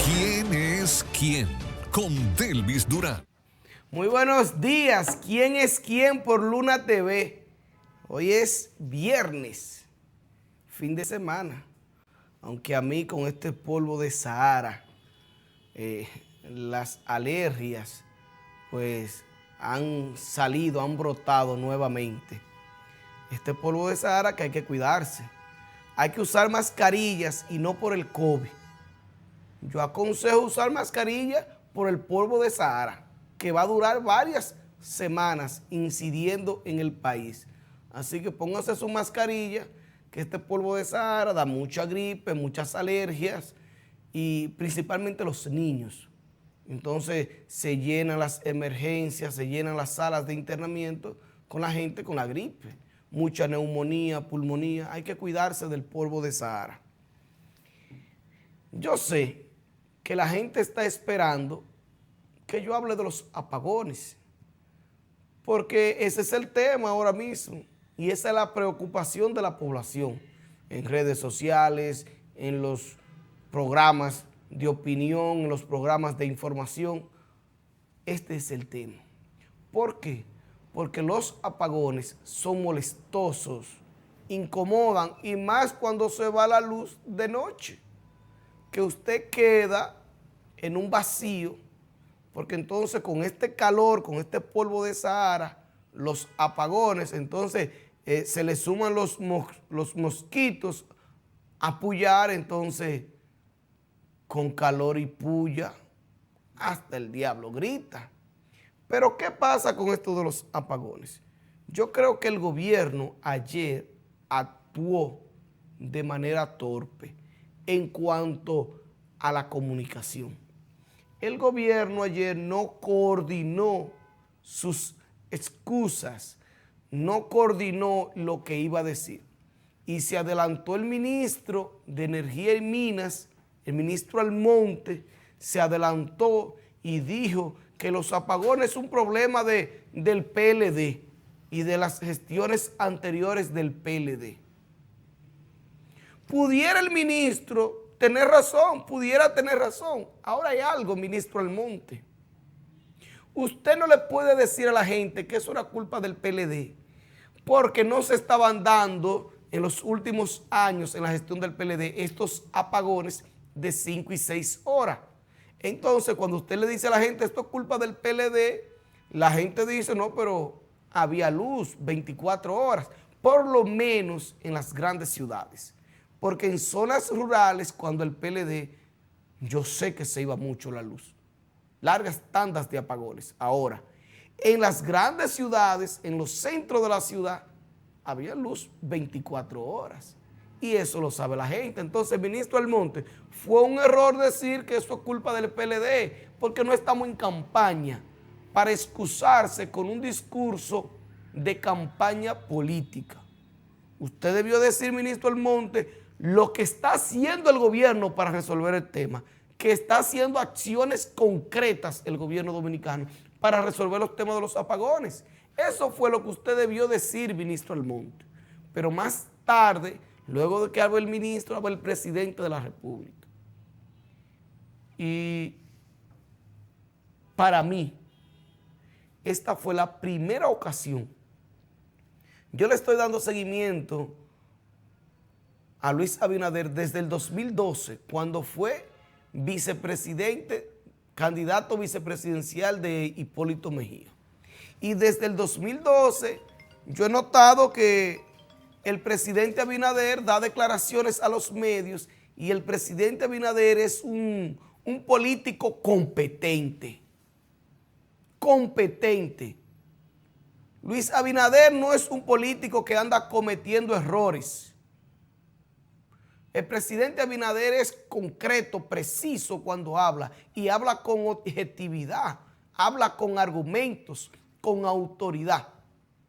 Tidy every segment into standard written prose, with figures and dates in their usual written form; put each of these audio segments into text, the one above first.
¿Quién es quién? Con Delvis Durán. Muy buenos días. ¿Quién es quién por Luna TV? Hoy es viernes, fin de semana. Aunque a mí con este polvo de Sahara, las alergias, pues han salido, han brotado nuevamente. Este polvo de Sahara que hay que cuidarse. Hay que usar mascarillas y no por el COVID. Yo aconsejo usar mascarilla por el polvo de Sahara, que va a durar varias semanas incidiendo en el país. Así que pónganse su mascarilla, que este polvo de Sahara da mucha gripe, muchas alergias y principalmente los niños. Entonces se llenan las emergencias, se llenan las salas de internamiento con la gente con la gripe. Mucha neumonía, pulmonía, hay que cuidarse del polvo de Sahara. Yo sé que la gente está esperando que yo hable de los apagones, porque ese es el tema ahora mismo y esa es la preocupación de la población en redes sociales, en los programas de opinión, en los programas de información. Este es el tema. ¿Por qué? Porque los apagones son molestosos, incomodan y más cuando se va la luz de noche, que usted queda en un vacío, porque entonces con este calor, con este polvo de Sahara, los apagones, entonces se le suman los mosquitos a pullar, entonces con calor y puya, hasta el diablo grita. Pero ¿qué pasa con esto de los apagones? Yo creo que el gobierno ayer actuó de manera torpe en cuanto a la comunicación. El gobierno ayer no coordinó sus excusas, no coordinó lo que iba a decir. Y se adelantó el ministro de Energía y Minas, el ministro Almonte, se adelantó y dijo que los apagones son un problema del PLD y de las gestiones anteriores del PLD. Pudiera el ministro tener razón, pudiera tener razón. Ahora hay algo, ministro Almonte. Usted no le puede decir a la gente que eso era culpa del PLD, porque no se estaban dando en los últimos años en la gestión del PLD estos apagones de 5 y 6 horas. Entonces, cuando usted le dice a la gente esto es culpa del PLD, la gente dice, no, pero había luz 24 horas, por lo menos en las grandes ciudades. Porque en zonas rurales, cuando el PLD, yo sé que se iba mucho la luz. Largas tandas de apagones. Ahora, en las grandes ciudades, en los centros de la ciudad, había luz 24 horas. Y eso lo sabe la gente. Entonces, ministro Almonte, fue un error decir que eso es culpa del PLD, porque no estamos en campaña para excusarse con un discurso de campaña política. Usted debió decir, ministro Almonte, lo que está haciendo el gobierno para resolver el tema, que está haciendo acciones concretas el gobierno dominicano para resolver los temas de los apagones. Eso fue lo que usted debió decir, ministro Almonte. Pero más tarde, luego de que hable el ministro, hable el presidente de la República. Y para mí, esta fue la primera ocasión. Yo le estoy dando seguimiento a Luis Abinader desde el 2012, cuando fue vicepresidente, candidato vicepresidencial de Hipólito Mejía. Y desde el 2012 yo he notado que el presidente Abinader da declaraciones a los medios y el presidente Abinader es un político competente. Competente. Luis Abinader no es un político que anda cometiendo errores. El presidente Abinader es concreto, preciso cuando habla y habla con objetividad, habla con argumentos, con autoridad.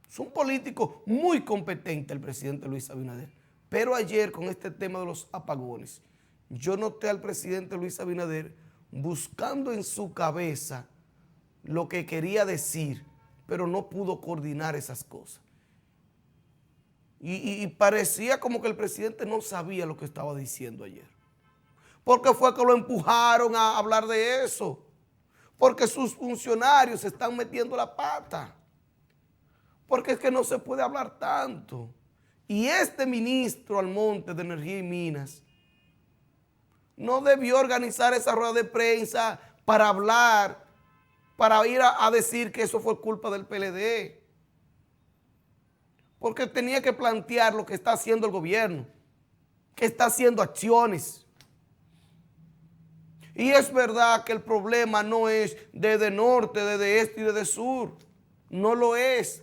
Es un político muy competente el presidente Luis Abinader. Pero ayer con este tema de los apagones, yo noté al presidente Luis Abinader buscando en su cabeza lo que quería decir, pero no pudo coordinar esas cosas. Y parecía como que el presidente no sabía lo que estaba diciendo ayer. porque fue que lo empujaron a hablar de eso, porque sus funcionarios se están metiendo la pata, porque es que no se puede hablar tanto. Y este ministro Almonte de Energía y Minas no debió organizar esa rueda de prensa para hablar, para ir a decir que eso fue culpa del PLD, porque tenía que plantear lo que está haciendo el gobierno, que está haciendo acciones. Y es verdad que el problema no es desde norte, desde este y desde sur. No lo es.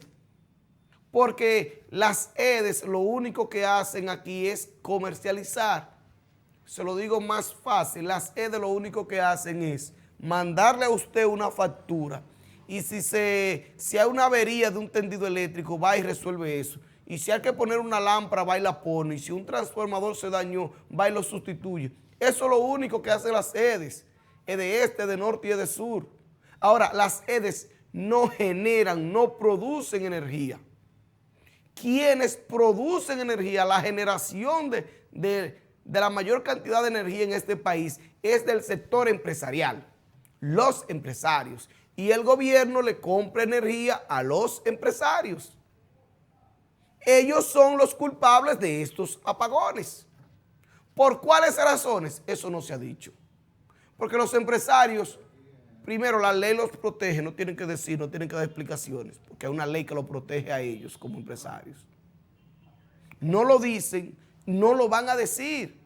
Porque las EDES lo único que hacen aquí es comercializar. Se lo digo más fácil. Las EDES lo único que hacen es mandarle a usted una factura. Y si hay una avería de un tendido eléctrico, va y resuelve eso. Y si hay que poner una lámpara, va y la pone. Y si un transformador se dañó, va y lo sustituye. Eso es lo único que hacen las EDES, de este, de norte y de sur. Ahora, las EDES no generan, no producen energía. Quienes producen energía, la generación de la mayor cantidad de energía en este país es del sector empresarial, los empresarios. Y el gobierno le compra energía a los empresarios. Ellos son los culpables de estos apagones. ¿Por cuáles razones? Eso no se ha dicho. Porque los empresarios, primero, la ley los protege, no tienen que decir, no tienen que dar explicaciones, porque hay una ley que los protege a ellos como empresarios. No lo dicen, no lo van a decir.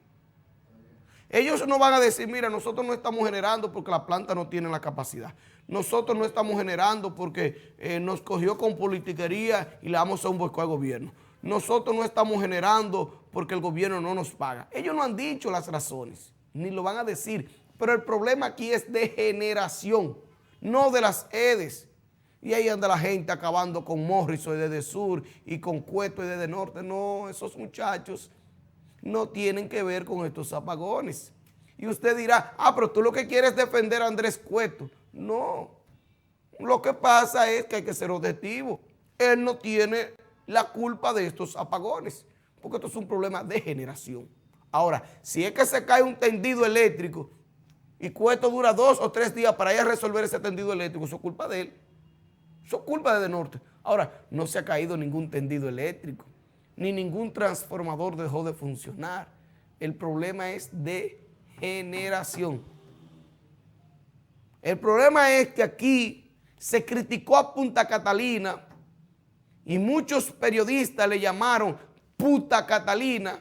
Ellos no van a decir, mira, nosotros no estamos generando porque la planta no tiene la capacidad. Nosotros no estamos generando porque nos cogió con politiquería y le vamos a un boicot al gobierno. Nosotros no estamos generando porque el gobierno no nos paga. Ellos no han dicho las razones, ni lo van a decir. Pero el problema aquí es de generación, no de las EDES. Y ahí anda la gente acabando con Morrison desde sur y con Cueto desde norte. No, esos muchachos no tienen que ver con estos apagones. Y usted dirá, pero tú lo que quieres es defender a Andrés Cueto. No, lo que pasa es que hay que ser objetivo. Él no tiene la culpa de estos apagones, porque esto es un problema de generación. Ahora, si es que se cae un tendido eléctrico y Cueto dura 2 o 3 días para ir a resolver ese tendido eléctrico, eso es culpa de él. Eso es culpa de Norte. Ahora, no se ha caído ningún tendido eléctrico, ni ningún transformador dejó de funcionar. El problema es de generación. El problema es que aquí se criticó a Punta Catalina y muchos periodistas le llamaron Puta Catalina,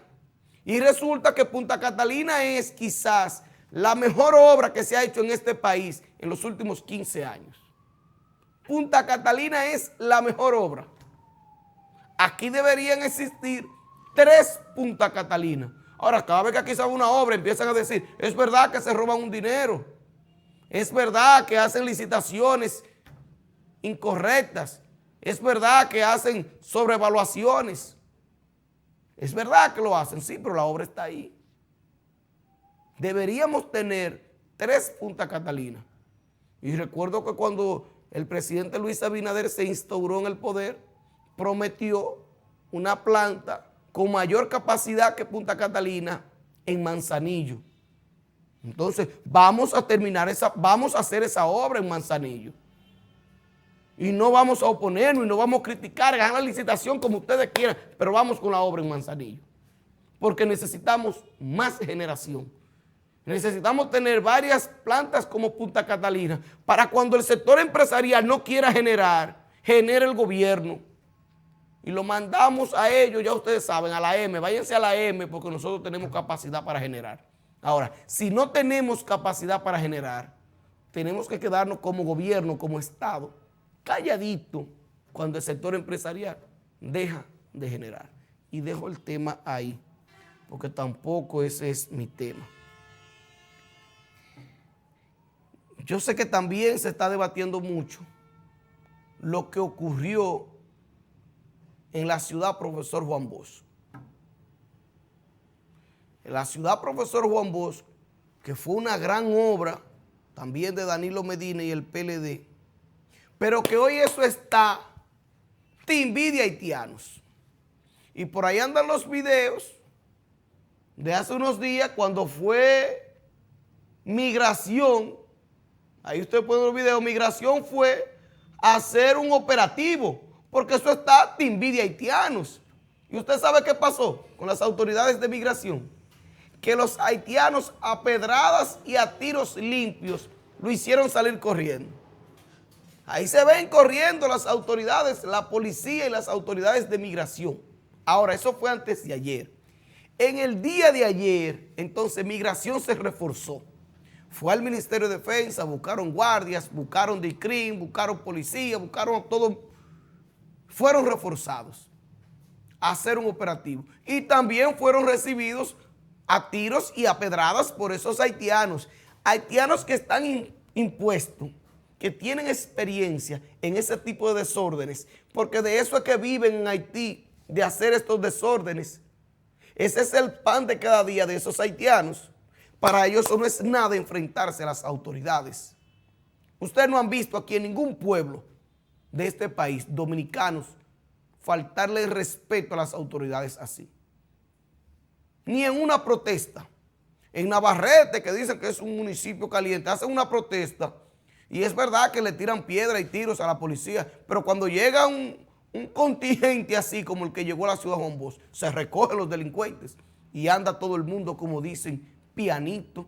y resulta que Punta Catalina es quizás la mejor obra que se ha hecho en este país en los últimos 15 años. Punta Catalina es la mejor obra. Aquí deberían existir 3 Punta Catalina. Ahora, cada vez que aquí se hace una obra, empiezan a decir, es verdad que se roban un dinero, es verdad que hacen licitaciones incorrectas, es verdad que hacen sobrevaluaciones, es verdad que lo hacen, sí, pero la obra está ahí. Deberíamos tener 3 Punta Catalina. Y recuerdo que cuando el presidente Luis Abinader se instauró en el poder, prometió una planta con mayor capacidad que Punta Catalina en Manzanillo. Entonces, vamos a hacer esa obra en Manzanillo. Y no vamos a oponernos y no vamos a criticar, ganar la licitación como ustedes quieran, pero vamos con la obra en Manzanillo. Porque necesitamos más generación. Necesitamos tener varias plantas como Punta Catalina para cuando el sector empresarial no quiera generar, genere el gobierno. Y lo mandamos a ellos, ya ustedes saben, a la M. Váyanse a la M porque nosotros tenemos capacidad para generar. Ahora, si no tenemos capacidad para generar, tenemos que quedarnos como gobierno, como Estado, calladito cuando el sector empresarial deja de generar. Y dejo el tema ahí, porque tampoco ese es mi tema. Yo sé que también se está debatiendo mucho lo que ocurrió en la ciudad Profesor Juan Bosch. En la ciudad Profesor Juan Bosch, que fue una gran obra también de Danilo Medina y el PLD, pero que hoy eso está timbidia haitianos. Y por ahí andan los videos de hace unos días cuando fue Migración, ahí usted puede ver el video, Migración fue a hacer un operativo, porque eso está de envidia haitianos. ¿Y usted sabe qué pasó con las autoridades de migración? Que los haitianos a pedradas y a tiros limpios lo hicieron salir corriendo. Ahí se ven corriendo las autoridades, la policía y las autoridades de migración. Ahora, eso fue antes de ayer. En el día de ayer, entonces, migración se reforzó. Fue al Ministerio de Defensa, buscaron guardias, buscaron DICRIM, buscaron policía, buscaron todo. Fueron reforzados a hacer un operativo. Y también fueron recibidos a tiros y a pedradas por esos haitianos. Haitianos que están impuestos, que tienen experiencia en ese tipo de desórdenes, porque de eso es que viven en Haití, de hacer estos desórdenes. Ese es el pan de cada día de esos haitianos. Para ellos eso no es nada enfrentarse a las autoridades. Ustedes no han visto aquí en ningún pueblo de este país, dominicanos, faltarle el respeto a las autoridades así. Ni en una protesta. En Navarrete, que dicen que es un municipio caliente, hacen una protesta y es verdad que le tiran piedra y tiros a la policía, pero cuando llega un contingente así como el que llegó a la ciudad de Juan Bosch, se recogen los delincuentes y anda todo el mundo, como dicen, pianito,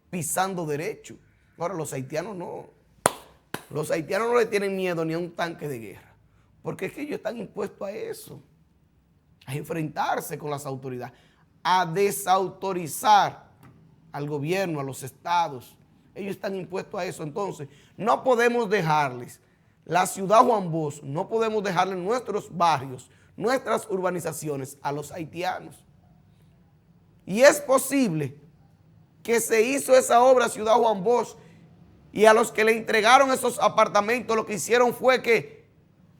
pisando derecho. Ahora, los haitianos no. Los haitianos no le tienen miedo ni a un tanque de guerra, porque es que ellos están impuestos a eso, a enfrentarse con las autoridades, a desautorizar al gobierno, a los estados. Ellos están impuestos a eso. Entonces, no podemos dejarles la ciudad Juan Bosch, no podemos dejarles nuestros barrios, nuestras urbanizaciones a los haitianos. Y es posible que se hizo esa obra Ciudad Juan Bosch y a los que le entregaron esos apartamentos lo que hicieron fue que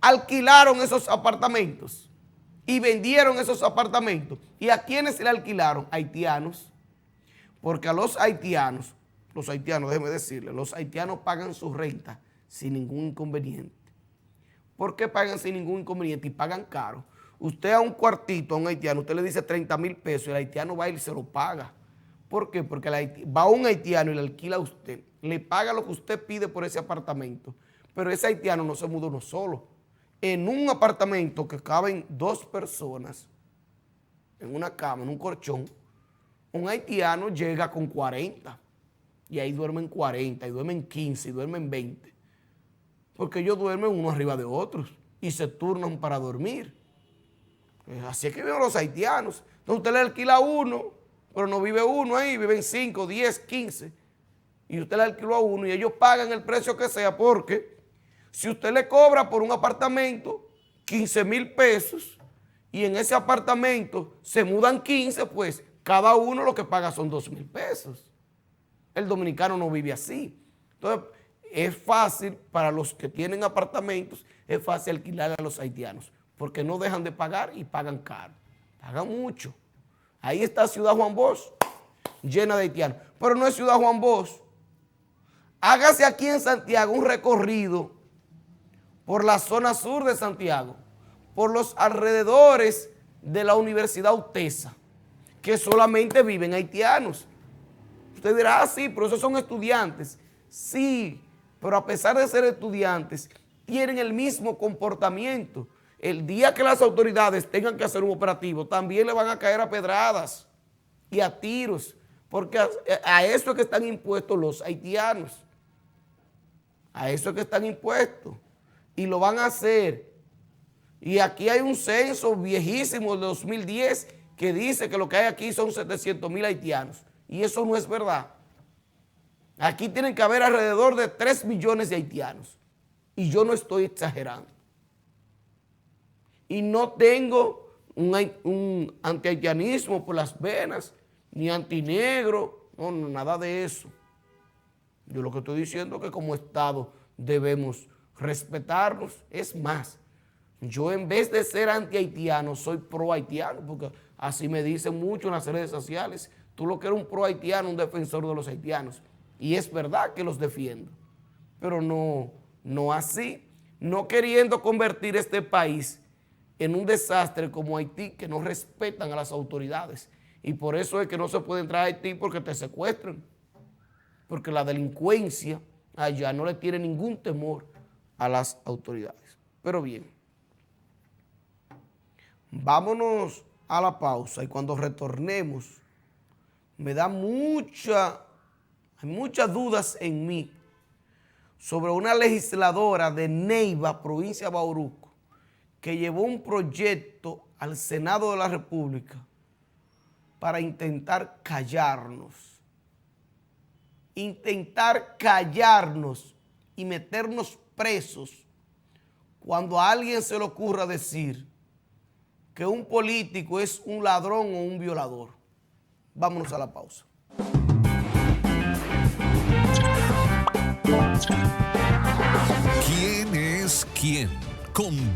alquilaron esos apartamentos y vendieron esos apartamentos. ¿Y a quiénes se le alquilaron? Haitianos. Porque a los haitianos, déjeme decirle, los haitianos pagan su renta sin ningún inconveniente. ¿Por qué pagan sin ningún inconveniente? Y pagan caro. Usted a un cuartito, a un haitiano, usted le dice 30 mil pesos y el haitiano va y se lo paga. ¿Por qué? Porque va un haitiano y le alquila a usted, le paga lo que usted pide por ese apartamento, pero ese haitiano no se mudó uno solo. En un apartamento que caben 2 personas, en una cama, en un colchón, un haitiano llega con 40 y ahí duermen 40, y duermen 15, y duermen 20, porque ellos duermen uno arriba de otros y se turnan para dormir. Así es que viven los haitianos. Entonces usted le alquila a uno, pero no vive uno ahí, viven 5, 10, 15. Y usted le alquiló a uno y ellos pagan el precio que sea, porque si usted le cobra por un apartamento 15 mil pesos y en ese apartamento se mudan 15, pues cada uno lo que paga son 2 mil pesos. El dominicano no vive así. Entonces es fácil para los que tienen apartamentos, es fácil alquilar a los haitianos, porque no dejan de pagar y pagan caro, pagan mucho. Ahí está Ciudad Juan Bosch, llena de haitianos. Pero no es Ciudad Juan Bosch. Hágase aquí en Santiago un recorrido por la zona sur de Santiago, por los alrededores de la Universidad UTESA, que solamente viven haitianos. Usted dirá, sí, pero esos son estudiantes. Sí, pero a pesar de ser estudiantes, tienen el mismo comportamiento. El día que las autoridades tengan que hacer un operativo, también le van a caer a pedradas y a tiros, porque a eso es que están impuestos los haitianos. A eso es que están impuestos. Y lo van a hacer. Y aquí hay un censo viejísimo de 2010 que dice que lo que hay aquí son 700,000 haitianos. Y eso no es verdad. Aquí tienen que haber alrededor de 3 millones de haitianos. Y yo no estoy exagerando. Y no tengo un antihaitianismo por las venas, ni antinegro, no, nada de eso. Yo lo que estoy diciendo es que como Estado debemos respetarnos. Es más, yo en vez de ser anti-haitiano, soy pro-haitiano, porque así me dicen mucho en las redes sociales. Tú lo que eres un pro-haitiano, un defensor de los haitianos. Y es verdad que los defiendo, pero no así, no queriendo convertir este país en un desastre como Haití, que no respetan a las autoridades. Y por eso es que no se puede entrar a Haití, porque te secuestran. porque la delincuencia allá no le tiene ningún temor a las autoridades. Pero bien, vámonos a la pausa y cuando retornemos, me da muchas dudas en mí sobre una legisladora de Neiva, provincia de Bauruco, que llevó un proyecto al Senado de la República para intentar callarnos y meternos presos cuando a alguien se le ocurra decir que un político es un ladrón o un violador. Vámonos a la pausa. ¿Quién es quién? Con